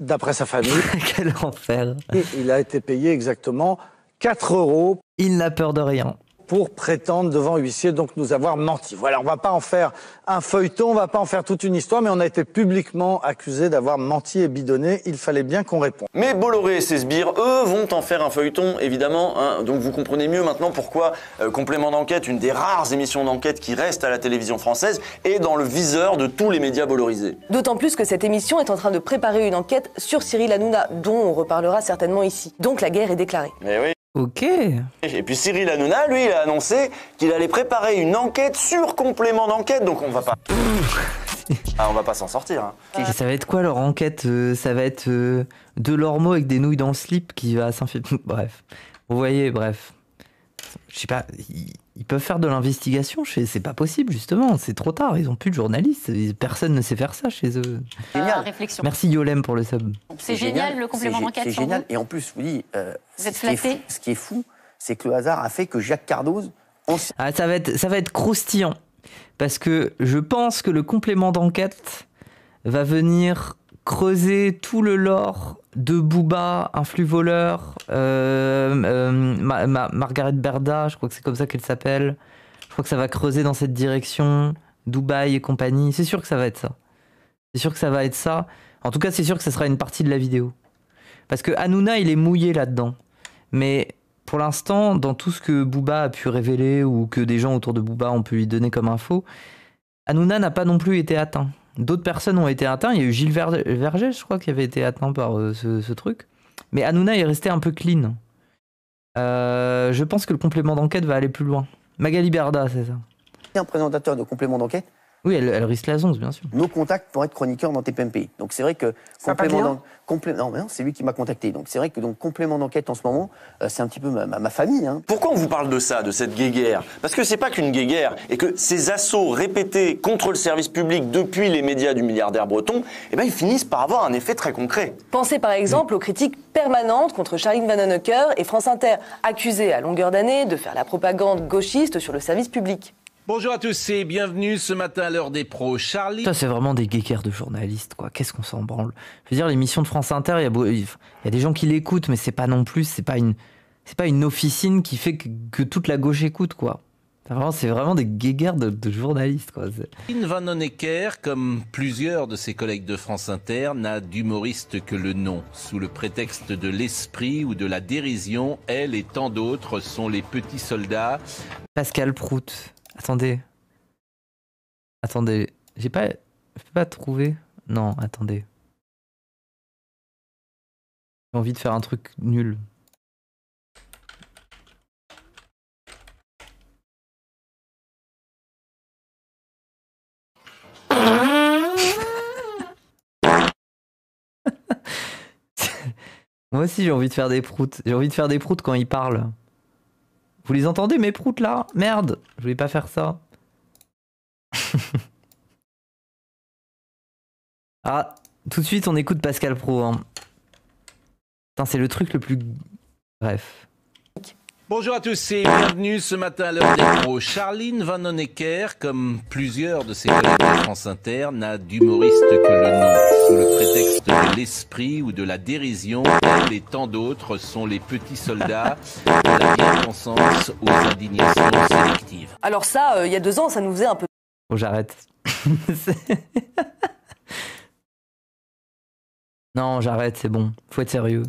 D'après sa famille. Quel enfer. Et il a été payé exactement 4 €. Il n'a peur de rien. Pour prétendre devant huissier, donc nous avoir menti. Voilà, on va pas en faire un feuilleton, on va pas en faire toute une histoire, mais on a été publiquement accusé d'avoir menti et bidonné. Il fallait bien qu'on réponde. Mais Bolloré et ses sbires, eux, vont en faire un feuilleton, évidemment. Donc vous comprenez mieux maintenant pourquoi Complément d'enquête, une des rares émissions d'enquête qui reste à la télévision française, est dans le viseur de tous les médias bollorisés. D'autant plus que cette émission est en train de préparer une enquête sur Cyril Hanouna, dont on reparlera certainement ici. Donc la guerre est déclarée. Eh oui. Ok. Et puis Cyril Hanouna, lui, il a annoncé qu'il allait préparer une enquête sur Complément d'enquête, donc on va pas... on va pas s'en sortir. Hein. Ça va être quoi leur enquête? Ça va être Delormeau avec des nouilles dans le slip qui va s'infiltrer. Bref. Vous voyez, bref. Je sais pas, ils peuvent faire de l'investigation, c'est pas possible justement, c'est trop tard, ils ont plus de journalistes, personne ne sait faire ça chez eux. Génial. Réflexion. Merci Yolem pour le sub. C'est génial le complément d'enquête. C'est génial et en plus, je vous dis, vous êtes flatté. Ce qui est fou, c'est que le hasard a fait que Jacques Cardoz... ça va être croustillant, parce que je pense que le complément d'enquête va venir creuser tout le lore de Booba, un flux voleur, Margaret Berda, je crois que c'est comme ça qu'elle s'appelle. Je crois que ça va creuser dans cette direction, Dubaï et compagnie. C'est sûr que ça va être ça. C'est sûr que ça va être ça. En tout cas, c'est sûr que ça sera une partie de la vidéo. Parce que Hanouna, il est mouillé là-dedans. Mais pour l'instant, dans tout ce que Booba a pu révéler ou que des gens autour de Booba ont pu lui donner comme info, Hanouna n'a pas non plus été atteint. D'autres personnes ont été atteintes. Il y a eu Gilles Verger, je crois, qui avait été atteint par ce truc. Mais Hanouna est resté un peu clean. Je pense que le complément d'enquête va aller plus loin. Magali Berda, c'est ça. Un présentateur de complément d'enquête. Oui, elle risque la zonze, bien sûr. Nos contacts pour être chroniqueur dans TPMP. Donc c'est vrai que non, c'est lui qui m'a contacté. Donc c'est vrai que complément d'enquête en ce moment, c'est un petit peu ma famille. Hein. Pourquoi on vous parle de ça, de cette guéguerre? Parce que c'est pas qu'une guéguerre et que ces assauts répétés contre le service public depuis les médias du milliardaire breton, ils finissent par avoir un effet très concret. Pensez par exemple aux critiques permanentes contre Charline Vanhoenacker et France Inter, accusées à longueur d'année de faire la propagande gauchiste sur le service public. Bonjour à tous et bienvenue ce matin à l'heure des pros. Charlie. Ça, c'est vraiment des guéguerres de journalistes, quoi. Qu'est-ce qu'on s'en branle? Je veux dire, l'émission de France Inter, il y a des gens qui l'écoutent, mais c'est pas non plus, c'est pas c'est pas une officine qui fait que toute la gauche écoute, quoi. C'est vraiment des guéguerres de journalistes, quoi. Charline Vanhoenacker, comme plusieurs de ses collègues de France Inter, n'a d'humoriste que le nom. Sous le prétexte de l'esprit ou de la dérision, elle et tant d'autres sont les petits soldats. Pascal Prout. Attendez, je peux pas trouver. Non, attendez. J'ai envie de faire un truc nul. Moi aussi j'ai envie de faire des proutes. J'ai envie de faire des proutes quand ils parlent. Vous les entendez mes proutes là? Merde, je voulais pas faire ça. Ah, tout de suite on écoute Pascal Pro. Hein. Putain, c'est le truc le plus... Bref. Bonjour à tous et bienvenue ce matin à l'heure des pros. Charline Vanhoenacker, comme plusieurs de ses collègues de France Inter, n'a d'humoriste que le nom. Sous le prétexte de l'esprit ou de la dérision, elle et tant d'autres sont les petits soldats de la bien-pensance aux indignations sélectives. Alors ça, il y a 2 ans, ça nous faisait un peu... Oh, j'arrête. Non, j'arrête, c'est bon. Faut être sérieux.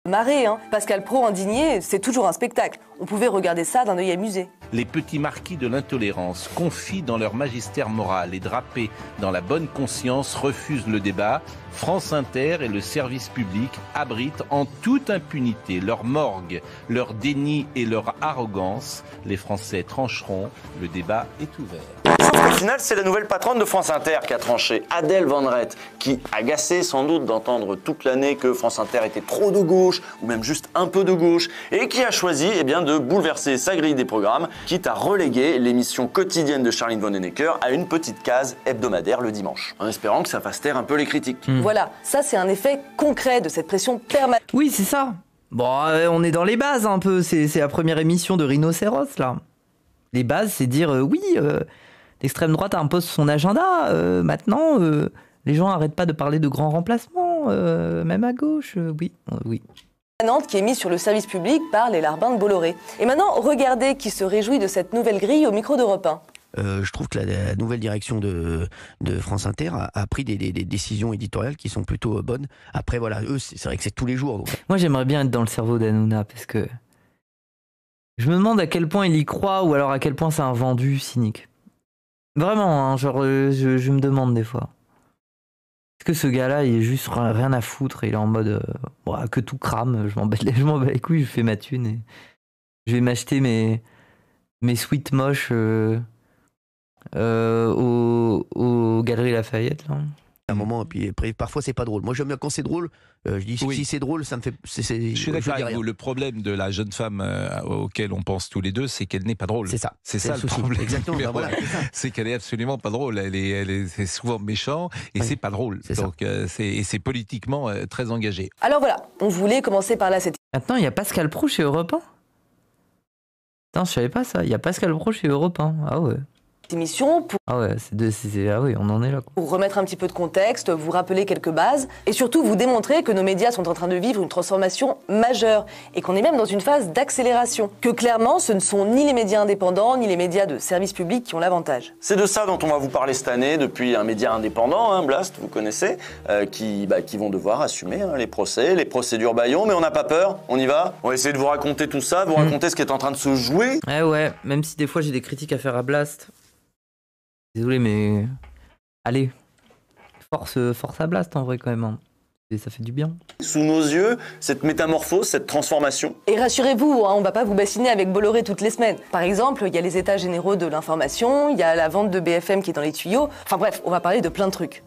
Marée, hein. Pascal Pro indigné, c'est toujours un spectacle. On pouvait regarder ça d'un œil amusé. Les petits marquis de l'intolérance, confis dans leur magistère moral et drapés dans la bonne conscience, refusent le débat. France Inter et le service public abritent en toute impunité leur morgue, leur déni et leur arrogance. Les Français trancheront, le débat est ouvert. Sauf qu'au final, c'est la nouvelle patronne de France Inter qui a tranché, Adèle Van Rett, qui, agacée sans doute d'entendre toute l'année que France Inter était trop de gauche, ou même juste un peu de gauche, et qui a choisi de bouleverser sa grille des programmes, quitte à reléguer l'émission quotidienne de Charline Vanhoenacker à une petite case hebdomadaire le dimanche, en espérant que ça fasse taire un peu les critiques. Voilà, ça c'est un effet concret de cette pression permanente. Oui, c'est ça. Bon, on est dans les bases un peu, c'est la première émission de Rhinocéros, là. Les bases, c'est dire, oui, l'extrême droite impose son agenda, maintenant, les gens n'arrêtent pas de parler de grands remplacements, même à gauche, oui. Qui est mise sur le service public par les larbins de Bolloré. Et maintenant, regardez qui se réjouit de cette nouvelle grille au micro d'Europe 1. Je trouve que la nouvelle direction de France Inter a pris des décisions éditoriales qui sont plutôt bonnes. Après, voilà, eux, c'est vrai que c'est tous les jours. Donc. Moi, j'aimerais bien être dans le cerveau d'Hanouna, parce que je me demande à quel point il y croit, ou alors à quel point c'est un vendu cynique. Vraiment, hein, genre, je me demande des fois. Est-ce que ce gars-là, il est juste rien à foutre et il est en mode que tout crame, je m'en bats les couilles, je fais ma thune et je vais m'acheter mes suites moches aux Galeries Lafayette, là. Un moment, et puis parfois c'est pas drôle. Moi j'aime bien quand c'est drôle, je dis si c'est drôle, ça me fait. Je suis d'accord avec vous. Le problème de la jeune femme auquel on pense tous les deux, c'est qu'elle n'est pas drôle. C'est ça. C'est ça le problème. Exactement. Ben voilà, c'est qu'elle est absolument pas drôle. C'est souvent méchant et c'est pas drôle. Donc c'est politiquement très engagé. Alors voilà, on voulait commencer par là. Maintenant, il y a Pascal Pro chez Europe 1. Putain, je savais pas ça. Il y a Pascal Pro chez Europe 1. Ah ouais. Émission pour... Ah ouais, ah oui, on en est là, quoi. Pour remettre un petit peu de contexte, vous rappeler quelques bases et surtout vous démontrer que nos médias sont en train de vivre une transformation majeure et qu'on est même dans une phase d'accélération. Que clairement, ce ne sont ni les médias indépendants ni les médias de service public qui ont l'avantage. C'est de ça dont on va vous parler cette année depuis un média indépendant, hein, Blast, vous connaissez, qui vont devoir assumer les procès, les procédures Bayon, mais on n'a pas peur, on y va. On va essayer de vous raconter tout ça, de vous raconter ce qui est en train de se jouer. Ouais, même si des fois j'ai des critiques à faire à Blast. Désolé, mais allez, force à Blast en vrai quand même. Hein. Et ça fait du bien. Sous nos yeux, cette métamorphose, cette transformation. Et rassurez-vous, hein, on ne va pas vous bassiner avec Bolloré toutes les semaines. Par exemple, il y a les états généraux de l'information, il y a la vente de BFM qui est dans les tuyaux. Enfin bref, on va parler de plein de trucs.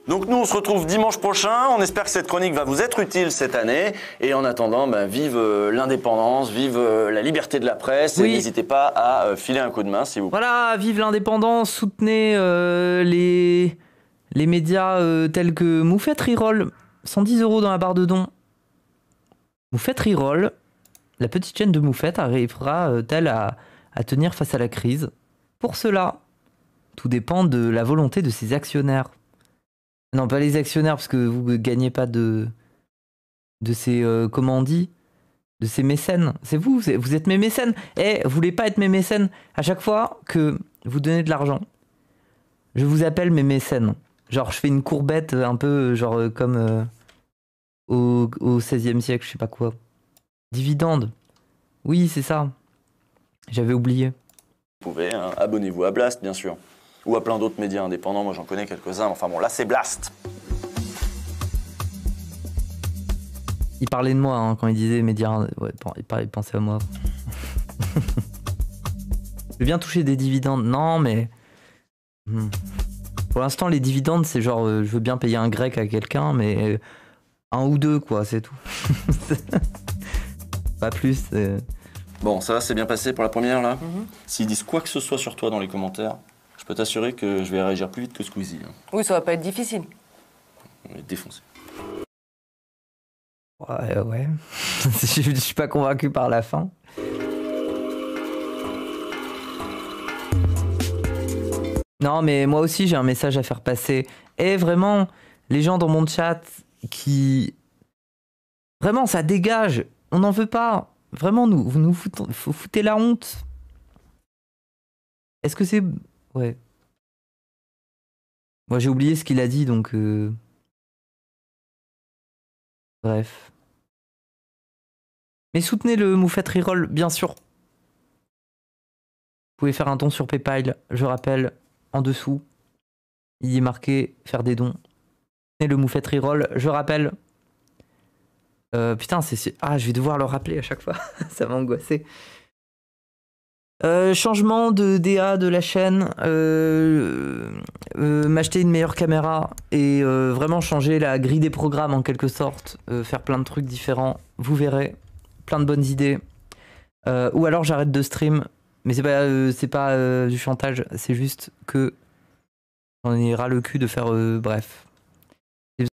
Donc nous, on se retrouve dimanche prochain. On espère que cette chronique va vous être utile cette année. Et en attendant, vive l'indépendance, vive la liberté de la presse. Oui. Et n'hésitez pas à filer un coup de main, s'il vous plaît. Voilà, vive l'indépendance, soutenez les médias tels que Moufette Reroll. 110 € dans la barre de dons. Moufette Reroll, la petite chaîne de Moufette, arrivera-t-elle à tenir face à la crise? Pour cela, tout dépend de la volonté de ses actionnaires. Non, pas les actionnaires, parce que vous ne gagnez pas de de ces comment on dit, de ces mécènes. C'est vous êtes mes mécènes. Eh, vous voulez pas être mes mécènes? À chaque fois que vous donnez de l'argent, je vous appelle mes mécènes. Genre, je fais une courbette un peu, genre comme au XVIe siècle, je sais pas quoi. Dividende. Oui, c'est ça. J'avais oublié. Vous pouvez, hein, abonnez-vous à Blast, bien sûr. Ou à plein d'autres médias indépendants. Moi, j'en connais quelques-uns. Enfin bon, là, c'est Blast. Il parlait de moi hein, quand il disait médias. Ouais, il pensait à moi. Je veux bien toucher des dividendes. Non, mais. Pour l'instant, les dividendes, c'est genre, je veux bien payer un grec à quelqu'un, mais un ou deux, quoi, c'est tout. Pas plus. Bon, ça va, c'est bien passé pour la première, là. S'ils disent quoi que ce soit sur toi dans les commentaires, je peux t'assurer que je vais réagir plus vite que Squeezie. Hein. Oui, ça va pas être difficile. On est défoncé. Ouais. Je suis pas convaincu par la fin. Non, mais moi aussi, j'ai un message à faire passer. Et vraiment, les gens dans mon chat qui... Vraiment, ça dégage. On n'en veut pas. Vraiment, vous nous foutez la honte. Est-ce que c'est... Ouais. Moi, j'ai oublié ce qu'il a dit, donc... Bref. Mais soutenez le Moufette Reroll, bien sûr. Vous pouvez faire un don sur PayPal, je rappelle, en dessous. Il est marqué « Faire des dons ». Et le Moufette Reroll, je rappelle... putain, c'est... Ah, je vais devoir le rappeler à chaque fois. Ça m'a angoissé. Changement de DA de la chaîne. M'acheter une meilleure caméra. Et vraiment changer la grille des programmes en quelque sorte. Faire plein de trucs différents. Vous verrez. Plein de bonnes idées. Ou alors j'arrête de stream. Mais c'est pas du chantage. C'est juste que j'en ai ras le cul de faire... bref.